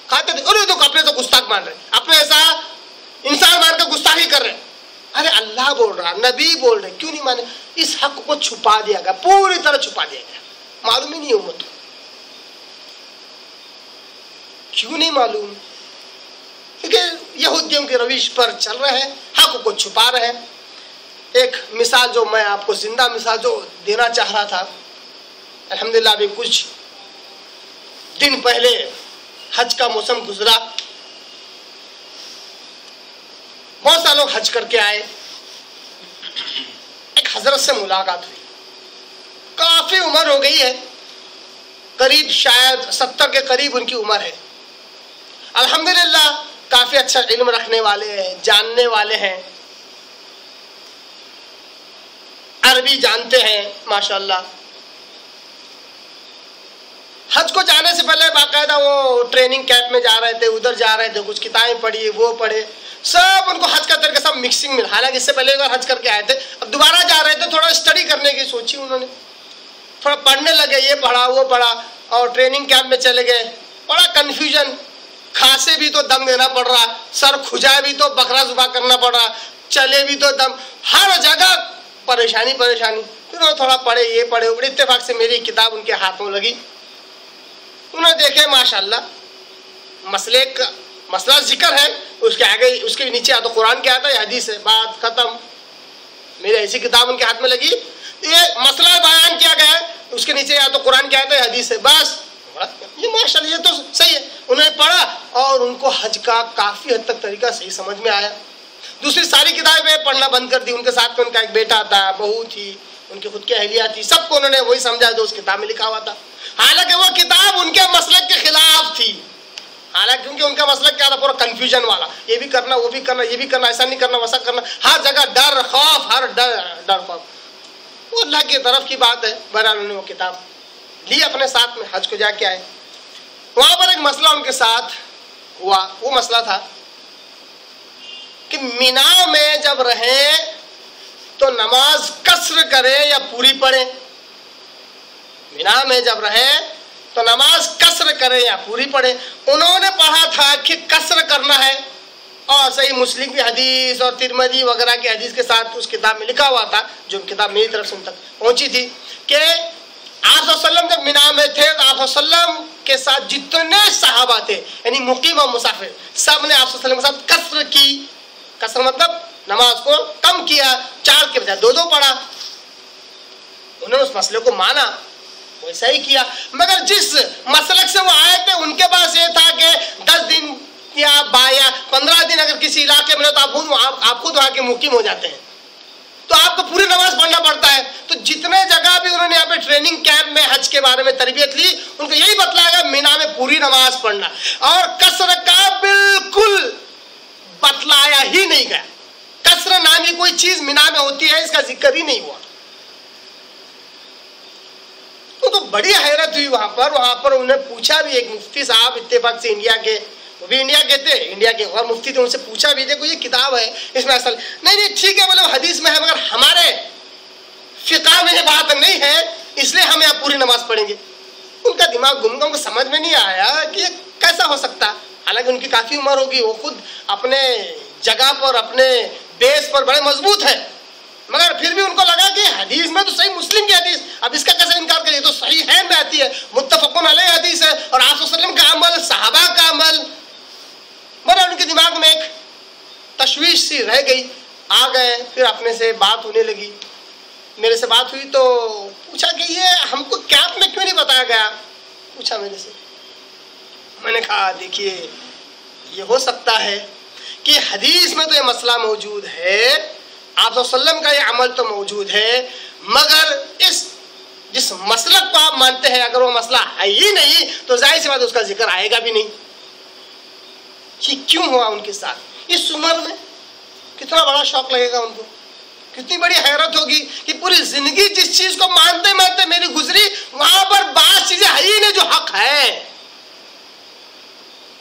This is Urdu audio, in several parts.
کھاتے تھے، ارے دیکھو اپنے تو گستاخ مان رہے، اپنے ایسا انسان مان کر گستاخی کر رہے. ارے اللہ بول رہا، نبی بول رہے، کیوں نہیں مانے؟ اس حق کو چھپا دیا گیا، پوری طرح چھپا دیا گیا، معلوم ہی نہیں امت کو. کیوں نہیں معلوم؟ کیونکہ یہودیوں کے روش پر چل رہے ہیں، حق کو چھپا رہے ہیں. ایک مثال جو میں آپ کو زندہ مثال جو دینا چاہ رہا تھا، الحمدللہ ابھی کچھ دن پہلے حج کا موسم گزرا، بہت سارے لوگ حج کر کے آئے. ایک حضرت سے ملاقات ہوئی، کافی عمر ہو گئی ہے، قریب شاید 70 کے قریب ان کی عمر ہے. الحمدللہ کافی اچھا علم رکھنے والے ہیں، جاننے والے ہیں، عربی جانتے ہیں ماشاءاللہ. حج کو جانے سے پہلے باقاعدہ وہ ٹریننگ کیمپ میں جا رہے تھے، ادھر جا رہے تھے، کچھ کتابیں پڑھی، وہ پڑھے، سب ان کو حج کا طریقہ سب مکسنگ میں. حالانکہ اس سے پہلے ایک بار حج کر کے آئے تھے، اب دوبارہ جا رہے تھے، تھوڑا اسٹڈی کرنے کی سوچی انہوں نے، تھوڑا پڑھنے لگے، یہ پڑھا وہ پڑھا، اور ٹریننگ کیمپ میں چلے گئے. بڑا کنفیوژن، کھانسے بھی تو دم دینا پڑ رہا، سر کھجائے بھی تو بکرا ذبح کرنا پڑ رہا، چلے بھی تو دم، ہر جگہ پریشانی پریشانی. پھر وہ تھوڑا پڑھے، یہ پڑھے، بڑے اتفاق سے میری کتاب ان کے ہاتھوں لگی. انہوں نے دیکھے ماشاءاللہ مسئلہ ذکر ہے، اس کے آگے اس کے نیچے یا تو قرآن کی آیت ہے یا حدیث ہے، بات ختم. میری ایسی کتاب ان کے ہاتھ میں لگی، یہ مسئلہ بیان کیا گیا ہے، اس کے نیچے یا تو قرآن کی آیت ہے یا حدیث ہے، بس یہ ماشاءاللہ یہ تو صحیح ہے. انہوں نے پڑھا اور ان کو حج کا کافی حد تک طریقہ صحیح سمجھ میں آیا. دوسری ساری کتابیں پڑھنا بند کر دی. ان کے ساتھ میں ان کا ایک بیٹا تھا، بہو تھی، ان کی خود کی اہلیہ تھی، سب کو انہوں نے وہی سمجھا جو اس کتاب میں لکھا ہوا تھا. حالانکہ وہ کتاب ان کے مسلک کے خلاف تھی، حالانکہ کیونکہ ان کا مسلک کیا تھا، پورا کنفیوژن والا، یہ بھی کرنا وہ بھی کرنا، یہ بھی کرنا، ایسا نہیں کرنا ویسا کرنا، ہر جگہ ڈر خوف، ہر ڈر خوف. وہ اللہ کی طرف کی بات ہے. بہرحال انہوں نے وہ کتاب لی اپنے ساتھ میں، حج کو جا کے آئے. وہاں پر ایک مسئلہ ان کے ساتھ ہوا. وہ مسئلہ تھا کہ مینا میں جب رہیں تو نماز قصر کریں یا پوری پڑھیں. مینا میں جب رہیں تو نماز قصر کریں یا پوری پڑھیں. انہوں نے پڑھا تھا کہ قصر کرنا ہے، اور صحیح مسلم کی حدیث اور ترمذی وغیرہ کی حدیث کے ساتھ اس کتاب میں لکھا ہوا تھا، جو کتاب میری طرف سے ان تک پہنچی تھی، کہ آپ صلی اللہ علیہ وسلم جب مینا میں تھے تو آپ صلی اللہ علیہ وسلم کے ساتھ جتنے صحابہ تھے، یعنی مقیم اور مسافر، سب نے آپ صلی اللہ علیہ وسلم کے ساتھ قصر کی. قصر مطلب نماز کو کم کیا، 4 کے بجائے 2 پڑھا. انہوں نے اس مسئلے کو مانا، ویسا ہی کیا. مگر جس مسلک سے وہ آئے تھے ان کے پاس یہ تھا کہ 10 دن یا 15 دن اگر کسی علاقے میں تو آپ خود وہاں کے مقیم ہو جاتے ہیں، تو آپ کو پوری نماز پڑھنا پڑتا ہے. تو جتنے جگہ بھی انہوں نے یہاں پہ ٹریننگ کیمپ میں حج کے بارے میں تربیت لی، ان کو یہی بتلایا گیا مینا میں پوری نماز پڑھنا، اور قصر کا بالکل بتلایا ہی نہیں گیا. قصر نامی کوئی چیز مینا میں ہوتی ہے، اس کا ذکر ہی نہیں ہوا. تو بڑی حیرت ہوئی وہاں پر انہوں نے پوچھا بھی، ایک مفتی صاحب اتفاق سے انڈیا کے، وہ بھی انڈیا کے تھے، انڈیا کے اور مفتی تھے، ان سے پوچھا بھی، دیکھو یہ کتاب ہے، اس میں اصل نہیں ٹھیک ہے، بولے حدیث میں ہے، مگر ہمارے فقہ میں یہ بات نہیں ہے، اس لیے ہم یہاں پوری نماز پڑھیں گے. ان کا دماغ گم گم کو سمجھ میں نہیں آیا کہ یہ کیسا ہو سکتا. حالانکہ ان کی کافی عمر ہوگی، وہ خود اپنے جگہ پر اپنے بیس پر بڑے مضبوط ہیں، مگر پھر بھی ان کو لگا کہ حدیث میں تو صحیح مسلم کی حدیث، اب اس کا کیسے انکار کریں، تو صحیح ہے میں آتی ہے، متفقن علیہ حدیث ہے، اور آپ صلی اللہ علیہ وسلم کا عمل، صحابہ کا عمل. مگر ان کے دماغ میں ایک تشویش سی رہ گئی. آ گئے، پھر اپنے سے بات ہونے لگی، میرے سے بات ہوئی تو پوچھا کہ یہ ہم کو کیمپ میں کیوں نہیں بتایا گیا. پوچھا میرے سے، میں نے کہا دیکھیے یہ ہو سکتا ہے کہ حدیث میں تو یہ مسئلہ موجود ہے، آپ صلی اللہ علیہ وسلم کا یہ عمل تو موجود ہے، مگر جس مسلک کو آپ مانتے ہیں اگر وہ مسئلہ ہے ہی نہیں تو ظاہر سی بات اس کا ذکر آئے گا بھی نہیں. یہ کیوں ہوا ان کے ساتھ اس عمر میں؟ کتنا بڑا شوق لگے گا ان کو، کتنی بڑی حیرت ہوگی کہ پوری زندگی جس چیز کو مانتے مانتے میری گزری، وہاں پر بعض چیزیں ہے ہی نہیں جو حق ہے.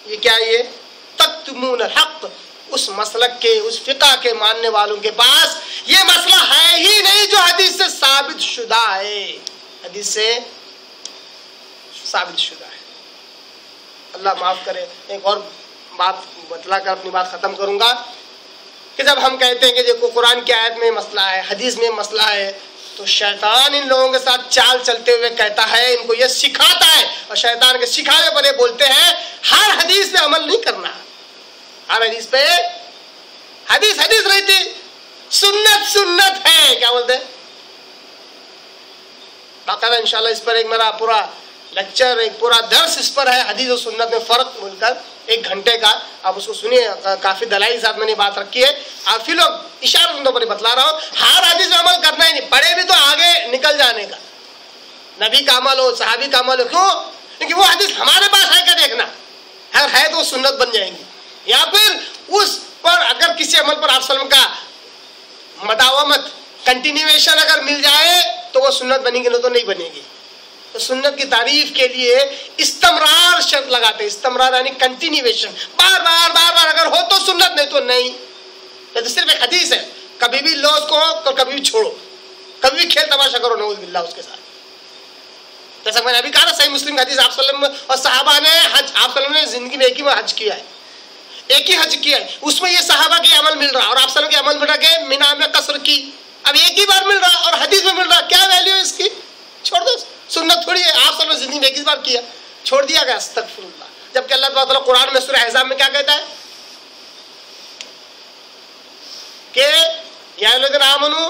یہ کیا، یہ تکتمون الحق، اس مسلک کے، اس فقہ کے ماننے والوں کے پاس یہ مسئلہ ہے ہی نہیں جو حدیث سے ثابت شدہ ہے، حدیث سے ثابت شدہ ہے. اللہ معاف کرے. ایک اور بات بتلا کر اپنی بات ختم کروں گا کہ جب ہم کہتے ہیں کہ دیکھو قرآن کی آیت میں مسئلہ ہے, حدیث میں مسئلہ ہے, تو شیطان ان لوگوں کے ساتھ چال چلتے ہوئے کہتا ہے, ان کو یہ سکھاتا ہے, اور شیطان کے سکھاوے پر یہ بولتے ہیں ہر حدیث پہ عمل نہیں کرنا, ہر حدیث پہ, حدیث حدیث رہتی, سنت سنت ہے, کیا بولتے ہیں. باقاعدہ انشاءاللہ اس پر ایک میرا پورا لیکچر, ایک پورا درس اس پر ہے, حدیث اور سنت میں فرق بول کر, 1 گھنٹے کا, آپ اس کو سنیے, کافی دلائل کے ساتھ میں نے بات رکھی ہے. آپ فی لوگ اشاروں پر بتلا رہا ہوں, ہر حدیث میں عمل کرنا ہی نہیں, پڑھے بھی تو آگے نکل جانے کا, نبی کا عمل ہو, صحابی کا عمل ہو, کیوں؟ کیونکہ وہ حدیث ہمارے پاس ہے, کیا دیکھنا اگر ہے تو وہ سنت بن جائیں گی, یا پھر اس پر اگر کسی عمل پر آپ صلی اللہ علیہ وسلم کا مداومت, کنٹینیویشن اگر مل جائے تو وہ سنت بنے گی, نہ تو نہیں بنے گی. تو سنت کی تعریف کے لیے استمرار شرط لگاتے ہیں, استمرار یعنی کنٹینیویشن, بار بار بار بار اگر ہو تو سنت, نہیں تو نہیں. تو صرف ایک حدیث ہے, کبھی بھی لو اس کو تو کبھی بھی چھوڑو, کبھی بھی کھیل تماشا کرو نعوذ باللہ اس کے ساتھ. جیسا میں نے ابھی کہا نا, صحیح مسلم حدیث, آپ صلی اللہ علیہ وسلم اور صحابہ نے حج, آپ صلی اللہ علیہ وسلم نے زندگی میں ایک ہی بار حج کیا ہے, ایک ہی حج کیا ہے, اس میں یہ صحابہ کے عمل مل رہا, اور آپ صلی اللہ علیہ وسلم کے عمل مل رہا کہ مینا میں قصر کی, اب ایک ہی بار مل رہا اور حدیث میں مل رہا, کیا ویلیو ہے اس کی؟ چھوڑ دو, سنت تھوڑی ہے, آپ صلی اللہ علیہ وسلم زندگی میں ایک ہی بار کیا, چھوڑ دیا گیا, استغفر اللہ. جبکہ اللہ تعالیٰ قرآن میں سورہ احزاب میں کیا کہتا ہے کہ یا الذین آمنوا,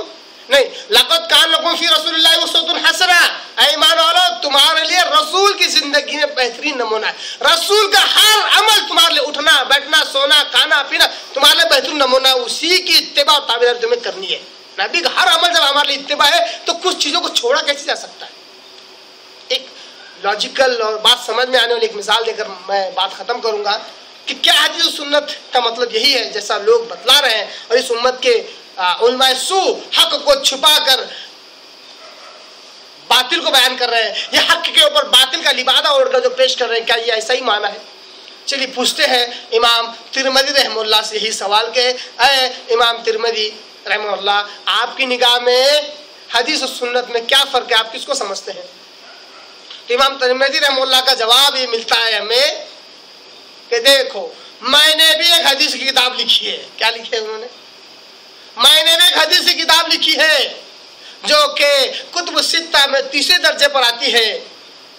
نہیں, لقد کان لکم فی رسول اللہ اسوۃ حسنہ, اے ایمان والو تمہارے لیے رسول کی زندگی میں بہترین نمونہ ہے. رسول کا ہر عمل تمہارے لیے, اٹھنا بیٹھنا سونا کھانا پینا تمہارے لیے بہترین نمونہ ہے, اسی کی اتباع اور تابعداری تمہیں کرنی ہے. نبی کا ہر عمل جب ہمارے لیے اتباع ہے تو کچھ چیزوں کو چھوڑا کیسے جا سکتا ہے. ایک لاجیکل اور بات سمجھ میں آنے والی ایک مثال دے کر میں بات ختم کروں گا کہ کیا حدیث و سنت کا مطلب یہی ہے جیسا لوگ بتلا رہے ہیں, اور اس امت کے علماء سو حق کو چھپا کر باطل کو بیان کر رہے ہیں, یہ حق کے اوپر باطل کا لبادہ اوڑھ کر جو پیش کر رہے ہیں, کیا یہ ایسا ہی معنی ہے؟ چلیے پوچھتے ہیں امام ترمذی رحمہ اللہ سے یہی سوال کہ اے امام ترمذی رحمہ اللہ, آپ کی نگاہ میں حدیث و سنت میں کیا فرق ہے, آپ کس کو سمجھتے ہیں؟ تو امام ترمذی رحمہ اللہ کا جواب یہ ملتا ہے ہمیں کہ دیکھو, میں نے بھی ایک حدیث کی کتاب لکھی ہے. کیا لکھی ہے انہوں نے؟ میں نے بھی ایک حدیث کی کتاب لکھی ہے جو کہ کتب ستہ میں 30 درجے پر آتی ہے.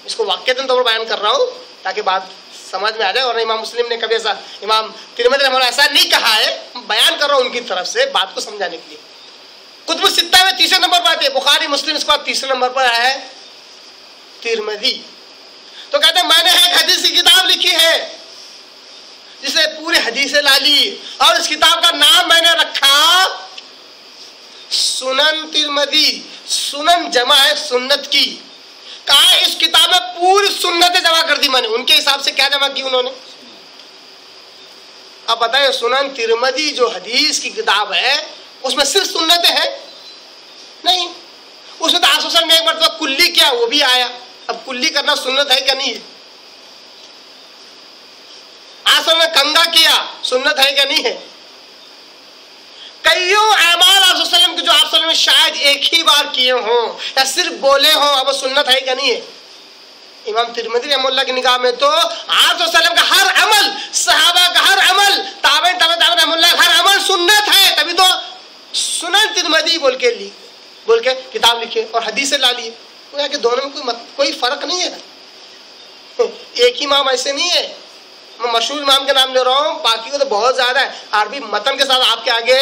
اس کو واقعتاً طور پر بیان کر رہا ہوں تاکہ بات سمجھ میں آ جائے, اور امام مسلم نے کبھی ایسا, امام ترمذی رحمہ اللہ ایسا نہیں کہا ہے, بیان کر رہا ہوں ان کی طرف سے بات کو سمجھانے کے لیے. کتب ستہ میں 30 نمبر پر آتی ہے, بخاری مسلم اس کے بعد 30 نمبر پر ہے ترمذی. تو کہتے ہیں میں نے ایک حدیث کی کتاب لکھی ہے جسے پورے حدیثیں لا لی, اور اس کتاب کا نام میں نے رکھا سنن ترمذی. سنن جمع ہے سنت کی, کہا اس کتاب میں پوری سنتیں جمع کر دی میں نے. ان کے حساب سے کیا جمع کی انہوں نے؟ اب بتائیں, سنن ترمذی جو حدیث کی کتاب ہے اس میں صرف سنتیں ہیں؟ نہیں, اس میں تو آپ صلی اللہ علیہ وسلم نے ایک مرتبہ کلی کیا, وہ بھی آیا. اب کلی کرنا سنت ہے کیا نہیں ہے؟ آپ صلی اللہ علیہ وسلم نے کنگا کیا, سنت ہے کیا نہیں ہے؟ کئیوں اعمال آپ صلی اللہ علیہ وسلم کے جو آپ صلی اللہ علیہ وسلم شاید ایک ہی بار کیے ہوں یا صرف بولے ہوں, اب وہ سنت ہے کیا نہیں ہے؟ امام ترمذی رحمہ اللہ کی نگاہ میں تو آپ صلی اللہ علیہ وسلم کا ہر عمل, صحابہ کا ہر عمل, تابعین رحمہ اللہ کا ہر عمل سنت ہے. تبھی تو سنن ترمذی بول کے کتاب لکھے اور حدیثیں لا لیے. کہ دونوں میں کوئی فرق نہیں ہے, ایک ہی امام ایسے نہیں ہے. میں مشہور امام کے نام لے رہا ہوں, باقی کو تو بہت زیادہ ہے. عربی متن کے ساتھ آپ کے آگے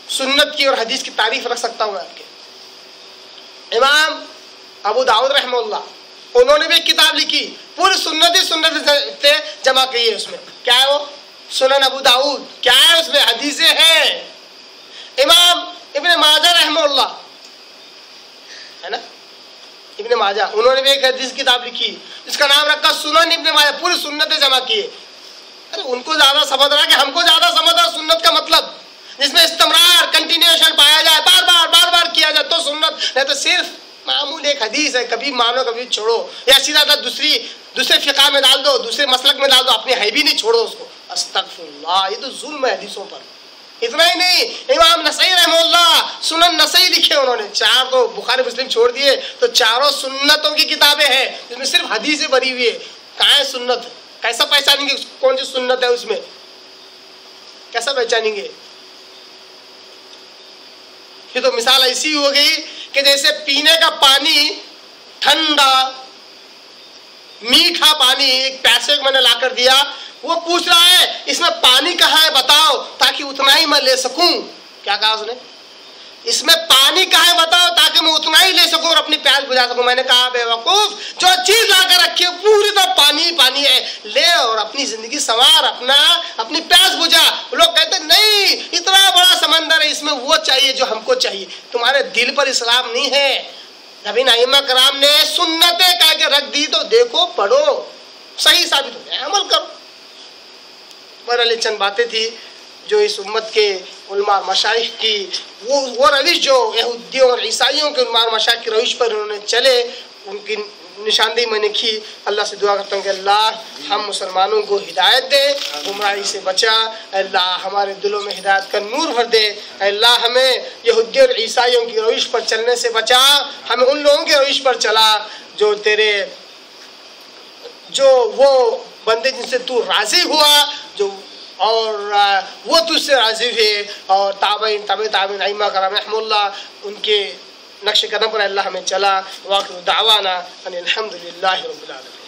سنت کی اور حدیث کی تعریف رکھ سکتا ہوں. آپ کے امام ابو داؤد رحمہ اللہ, انہوں نے بھی ایک کتاب لکھی, پوری سنت جمع کی ہے. اس میں کیا ہے؟ وہ سنن ابو داؤد. کیا ہے اس میں؟ حدیثیں ہیں. امام ابن ماجہ رحمہ اللہ ہے نا, ابن ماجہ, انہوں نے بھی ایک حدیث کتاب لکھی جس کا نام رکھا سنن ابن ماجہ, پوری سنتیں جمع کیے. ارے ان کو زیادہ سمجھ رہا کہ ہم کو زیادہ سمجھ رہا سنت کا مطلب, جس میں استمرار کنٹینیوشن پایا جائے, بار بار بار بار کیا جائے تو سنت. نہیں تو صرف معمول ایک حدیث ہے, کبھی مانو کبھی چھوڑو, یا سیدھا دوسرے فقہ میں ڈال دو, دوسرے مسلک میں ڈال دو, اپنی ہے بھی نہیں چھوڑو اس کو. استغفر اللہ, یہ تو ظلم ہے حدیثوں پر. اتنا ہی نہیں, امام نسائی رحمہ اللہ سنن نسائی لکھے انہوں نے, 4 تو بخاری مسلم چھوڑ دیے تو 4 سنتوں کی کتابیں ہیں جس میں صرف حدیثیں بھری ہوئی ہے. کہاں ہے سنت؟ کیسا پہچانیں گے کون سی سنت ہے اس میں؟ کیسا پہچانیں گے؟ یہ تو مثال ایسی ہو گئی کہ جیسے پینے کا پانی ٹھنڈا میٹھا پانی ایک پیاسے کو میں نے لا کر دیا، وہ پوچھ رہا ہے اس میں پانی کہاں ہے بتاؤ تاکہ اتنا ہی میں لے سکوں۔ کیا کہا اس نے؟ اس میں پانی کہاں ہے بتاؤ تاکہ میں اتنا ہی لے سکوں اور اپنی پیاس بجھا سکوں۔ میں نے کہا بے وقوف، جو چیز لا کر رکھی ہے پوری طرح پانی پانی ہے، لے اور اپنی زندگی سنوار، اپنی پیاس بجھا۔ لوگ کہتے ہیں نہیں اتنا بڑا سمندر ہے، اس میں وہ چاہیے جو ہم کو چاہیے۔ تمہارے دل پر اسلام نہیں ہے۔ جب ان ائمہ کرام نے سنتیں کہہ کے رکھ دی تو دیکھو، پڑھو، صحیح ثابت ہو جائے، عمل کرو۔ بہرحال چند باتیں تھی جو اس امت کے علماء اور مشائخ کی وہ روش جو یہودیوں اور عیسائیوں کے علماء اور مشائخ کی روش پر انہوں نے چلے، ان کی نشاندہی میں نے کی۔ اللہ سے دعا کرتا ہوں کہ اللہ ہم مسلمانوں کو ہدایت دے، گمراہی سے بچا، اللہ ہمارے دلوں میں ہدایت کا نور بھر دے، اللہ ہمیں یہودیوں اور عیسائیوں کی روش پر چلنے سے بچا، ہمیں ان لوگوں کے روش پر چلا جو وہ بندے جن سے تو راضی ہوا، اور وہ تجھ سے راضی ہوئے، اور تابعین ائمہ کرام رحمہ اللہ ان کے نقش قدم پر اللہ ہمیں چلا۔ واخر دعوانا ان الحمد للہ رب العالمین۔